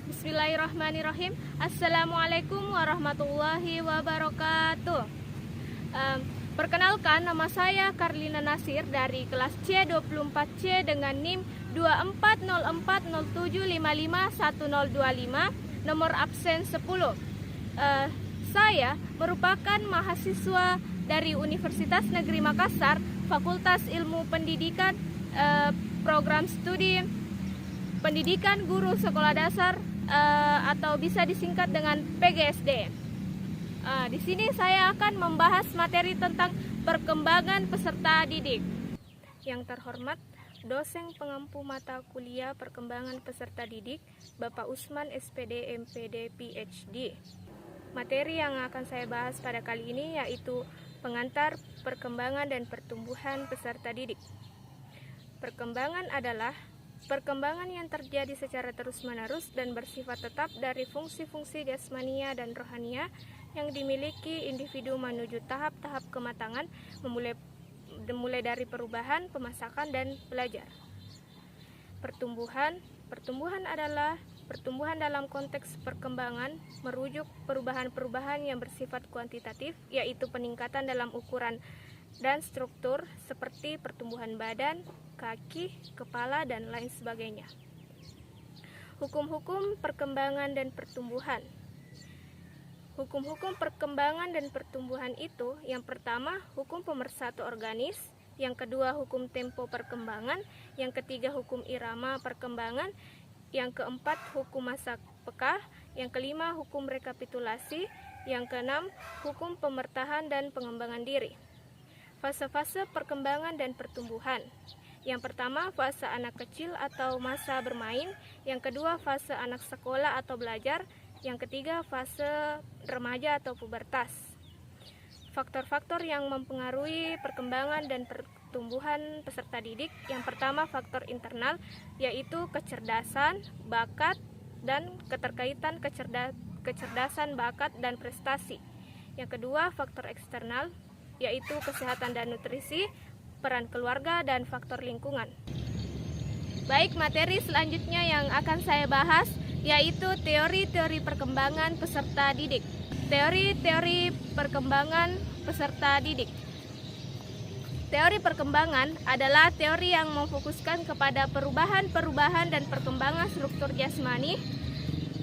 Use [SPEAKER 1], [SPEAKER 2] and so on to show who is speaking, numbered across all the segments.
[SPEAKER 1] Bismillahirrahmanirrahim. Assalamualaikum warahmatullahi wabarakatuh. Perkenalkan, nama saya Karlina Nasir dari kelas C24C dengan NIM 240407551025, nomor absen 10. Saya merupakan mahasiswa dari Universitas Negeri Makassar, Fakultas Ilmu Pendidikan, program studi Pendidikan Guru Sekolah Dasar, atau bisa disingkat dengan PGSD. Di sini saya akan membahas materi tentang perkembangan peserta didik. Yang terhormat dosen pengampu mata kuliah perkembangan peserta didik, Bapak Usman SPD MPD PhD. Materi yang akan saya bahas pada kali ini yaitu pengantar perkembangan dan pertumbuhan peserta didik. Perkembangan adalah perkembangan yang terjadi secara terus-menerus dan bersifat tetap dari fungsi-fungsi jasmania dan rohania yang dimiliki individu menuju tahap-tahap kematangan, mulai dari perubahan, pemasakan, dan belajar. Pertumbuhan adalah pertumbuhan dalam konteks perkembangan merujuk perubahan-perubahan yang bersifat kuantitatif, yaitu peningkatan dalam ukuran dan struktur seperti pertumbuhan badan, kaki, kepala, dan lain sebagainya. Hukum-hukum perkembangan dan pertumbuhan. Hukum-hukum perkembangan dan pertumbuhan itu, yang pertama, hukum pemersatu organis, yang kedua, hukum tempo perkembangan, yang ketiga, hukum irama perkembangan, yang keempat, hukum masa peka, yang kelima, hukum rekapitulasi, yang keenam, hukum pemertahan dan pengembangan diri. Fase-fase perkembangan dan pertumbuhan. Yang pertama, fase anak kecil atau masa bermain. Yang kedua, fase anak sekolah atau belajar. Yang ketiga, fase remaja atau pubertas. Faktor-faktor yang mempengaruhi perkembangan dan pertumbuhan peserta didik. Yang pertama, faktor internal, yaitu kecerdasan, bakat, dan keterkaitan kecerdasan, bakat, dan prestasi. Yang kedua, faktor eksternal, yaitu kesehatan dan nutrisi, peran keluarga, dan faktor lingkungan. Baik, materi selanjutnya yang akan saya bahas yaitu teori-teori perkembangan peserta didik. Teori-teori perkembangan peserta didik. Teori perkembangan adalah teori yang memfokuskan kepada perubahan-perubahan dan perkembangan struktur jasmani,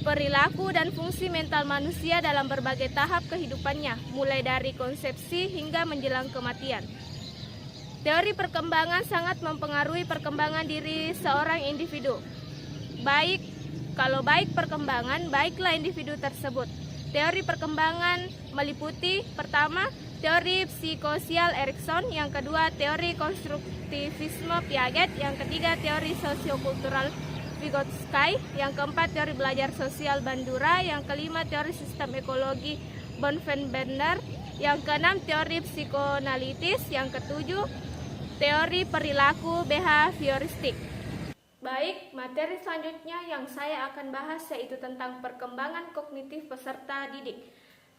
[SPEAKER 1] perilaku, dan fungsi mental manusia dalam berbagai tahap kehidupannya, mulai dari konsepsi hingga menjelang kematian. Teori perkembangan sangat mempengaruhi perkembangan diri seorang individu. Kalau baik perkembangan, baiklah individu tersebut. Teori perkembangan meliputi, pertama, teori psikososial Erikson, yang kedua, teori konstruktivisme Piaget, yang ketiga, teori sosiokultural Vygotsky, yang keempat, teori belajar sosial Bandura, yang kelima, teori sistem ekologi Bonvenbender, yang keenam, teori psikoanalitis, yang ketujuh, teori perilaku behavioristik. Baik, materi selanjutnya yang saya akan bahas yaitu tentang perkembangan kognitif peserta didik.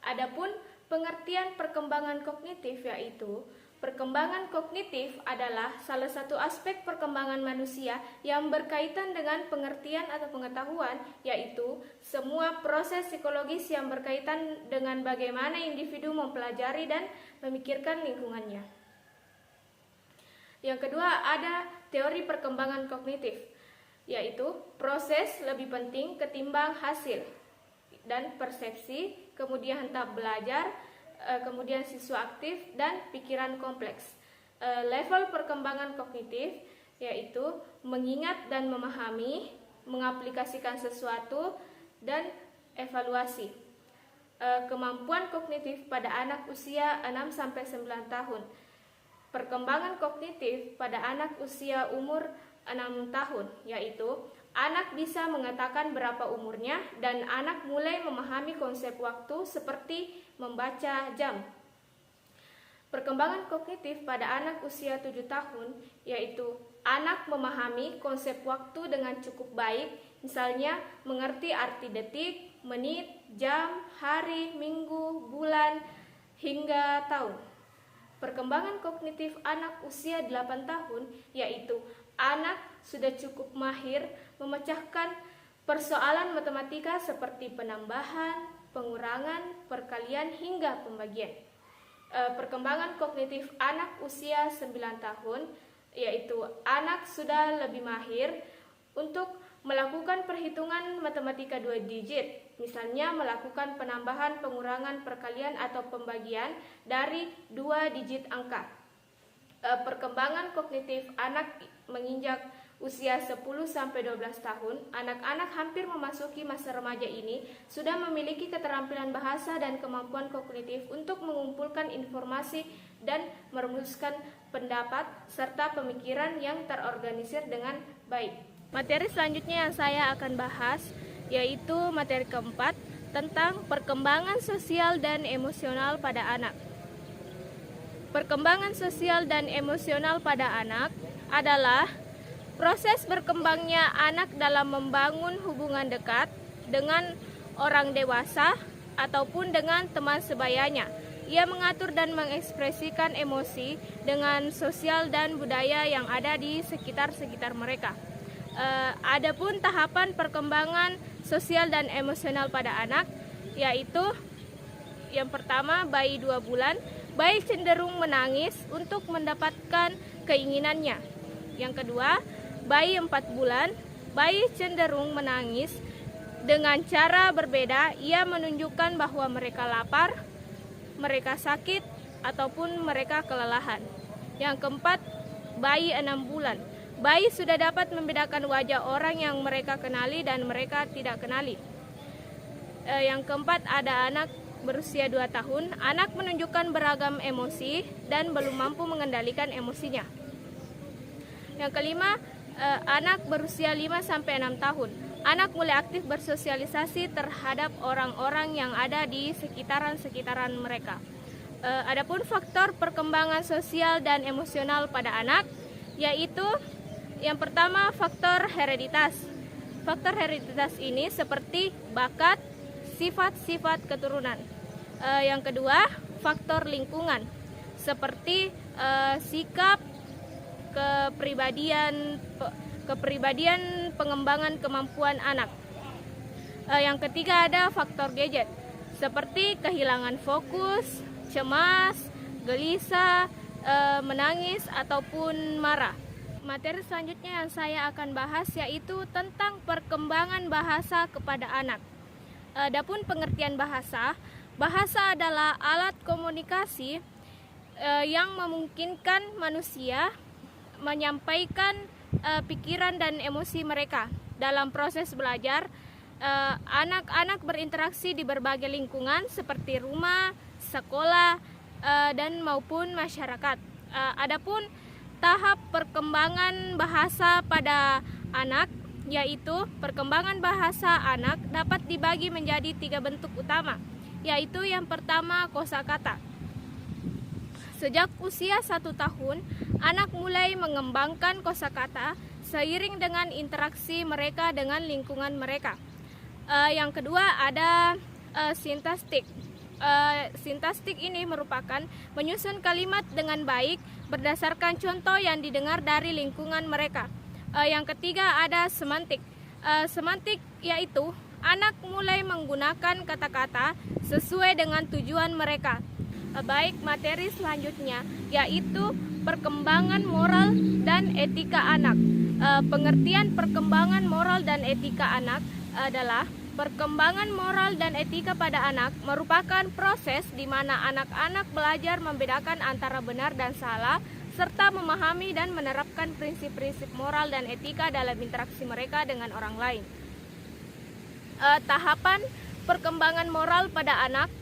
[SPEAKER 1] Adapun pengertian perkembangan kognitif yaitu perkembangan kognitif adalah salah satu aspek perkembangan manusia yang berkaitan dengan pengertian atau pengetahuan, yaitu semua proses psikologis yang berkaitan dengan bagaimana individu mempelajari dan memikirkan lingkungannya. Yang kedua, ada teori perkembangan kognitif, yaitu proses lebih penting ketimbang hasil dan persepsi, kemudian tahap belajar, kemudian siswa aktif, dan pikiran kompleks. Level perkembangan kognitif yaitu mengingat dan memahami, mengaplikasikan sesuatu, dan evaluasi. Kemampuan kognitif pada anak usia 6-9 tahun. Perkembangan kognitif pada anak usia umur 6 tahun, yaitu anak bisa mengatakan berapa umurnya dan anak mulai memahami konsep waktu seperti membaca jam. Perkembangan kognitif pada anak usia 7 tahun, yaitu anak memahami konsep waktu dengan cukup baik, misalnya mengerti arti detik, menit, jam, hari, minggu, bulan, hingga tahun. Perkembangan kognitif anak usia 8 tahun, yaitu anak sudah cukup mahir memecahkan persoalan matematika seperti penambahan, pengurangan, perkalian, hingga pembagian. Perkembangan kognitif anak usia 9 tahun, yaitu anak sudah lebih mahir untuk melakukan perhitungan matematika 2 digit, misalnya melakukan penambahan, pengurangan, perkalian, atau pembagian dari 2 digit angka. Perkembangan kognitif anak menginjak usia 10-12 tahun, anak-anak hampir memasuki masa remaja ini sudah memiliki keterampilan bahasa dan kemampuan kognitif untuk mengumpulkan informasi dan merumuskan pendapat serta pemikiran yang terorganisir dengan baik. Materi selanjutnya yang saya akan bahas yaitu materi keempat tentang perkembangan sosial dan emosional pada anak. Perkembangan sosial dan emosional pada anak adalah proses berkembangnya anak dalam membangun hubungan dekat dengan orang dewasa ataupun dengan teman sebayanya. Ia mengatur dan mengekspresikan emosi dengan sosial dan budaya yang ada di sekitar mereka. Adapun tahapan perkembangan sosial dan emosional pada anak, yaitu yang pertama, bayi 2 bulan, bayi cenderung menangis untuk mendapatkan keinginannya. Yang kedua, bayi 4 bulan, bayi cenderung menangis dengan cara berbeda. Ia menunjukkan bahwa mereka lapar, mereka sakit, ataupun mereka kelelahan. Yang keempat, bayi 6 bulan. Bayi sudah dapat membedakan wajah orang yang mereka kenali dan mereka tidak kenali. Yang keempat, ada anak berusia 2 tahun. Anak menunjukkan beragam emosi dan belum mampu mengendalikan emosinya. Yang kelima, anak berusia 5-6 tahun. Anak mulai aktif bersosialisasi terhadap orang-orang yang ada di sekitaran mereka. Adapun faktor perkembangan sosial dan emosional pada anak, yaitu yang pertama, faktor hereditas. Faktor hereditas ini seperti bakat, sifat-sifat keturunan. Yang kedua, faktor lingkungan seperti sikap, kepribadian, pengembangan kemampuan anak. Yang ketiga, ada faktor gadget seperti kehilangan fokus, cemas, gelisah, menangis, ataupun marah. Materi selanjutnya yang saya akan bahas yaitu tentang perkembangan bahasa kepada anak. Adapun pengertian bahasa, bahasa adalah alat komunikasi yang memungkinkan manusia menyampaikan pikiran dan emosi mereka. Dalam proses belajar, anak-anak berinteraksi di berbagai lingkungan seperti rumah, sekolah, dan maupun masyarakat. Adapun tahap perkembangan bahasa pada anak, yaitu perkembangan bahasa anak dapat dibagi menjadi 3 bentuk utama, yaitu yang pertama, kosakata. Sejak usia 1 tahun, anak mulai mengembangkan kosakata seiring dengan interaksi mereka dengan lingkungan mereka. Yang kedua, ada sintastik. Sintastik ini merupakan menyusun kalimat dengan baik berdasarkan contoh yang didengar dari lingkungan mereka. Yang ketiga, ada semantik. Semantik yaitu anak mulai menggunakan kata-kata sesuai dengan tujuan mereka. Baik, materi selanjutnya yaitu perkembangan moral dan etika anak. Pengertian perkembangan moral dan etika anak adalah perkembangan moral dan etika pada anak merupakan proses di mana anak-anak belajar membedakan antara benar dan salah, serta memahami dan menerapkan prinsip-prinsip moral dan etika dalam interaksi mereka dengan orang lain. Tahapan perkembangan moral pada anak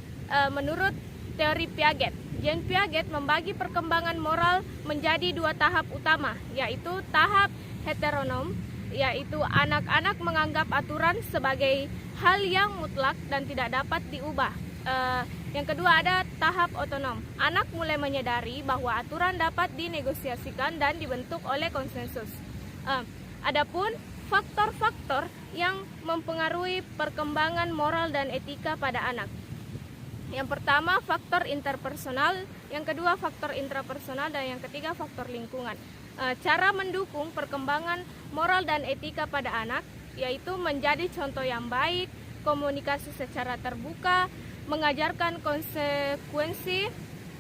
[SPEAKER 1] menurut teori Piaget. Jean Piaget membagi perkembangan moral menjadi 2 tahap utama, yaitu tahap heteronom, yaitu anak-anak menganggap aturan sebagai hal yang mutlak dan tidak dapat diubah. Yang kedua, ada tahap otonom. Anak mulai menyadari bahwa aturan dapat dinegosiasikan dan dibentuk oleh konsensus. Adapun faktor-faktor yang mempengaruhi perkembangan moral dan etika pada anak. Yang pertama, faktor interpersonal, yang kedua faktor intrapersonal, dan yang ketiga faktor lingkungan. Cara mendukung perkembangan moral dan etika pada anak, yaitu menjadi contoh yang baik, komunikasi secara terbuka, mengajarkan konsekuensi,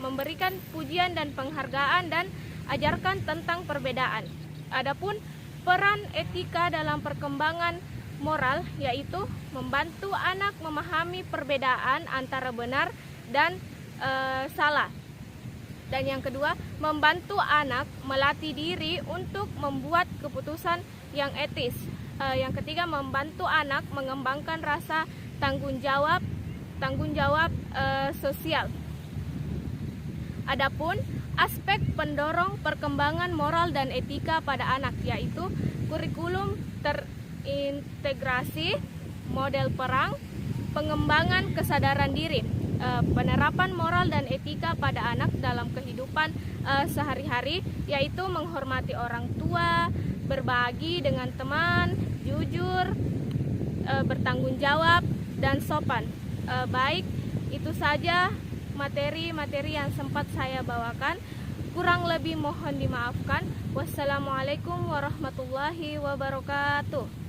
[SPEAKER 1] memberikan pujian dan penghargaan, dan ajarkan tentang perbedaan. Adapun peran etika dalam perkembangan moral yaitu membantu anak memahami perbedaan antara benar dan salah. Dan yang kedua, membantu anak melatih diri untuk membuat keputusan yang etis. Yang ketiga, membantu anak mengembangkan rasa tanggung jawab sosial. Adapun aspek pendorong perkembangan moral dan etika pada anak yaitu kurikulum terintegrasi, model perang, pengembangan kesadaran diri, penerapan moral dan etika pada anak dalam kehidupan sehari-hari yaitu menghormati orang tua, berbagi dengan teman, jujur, bertanggung jawab, dan sopan. Baik, itu saja materi-materi yang sempat saya bawakan. Kurang lebih mohon dimaafkan. Wassalamualaikum warahmatullahi wabarakatuh.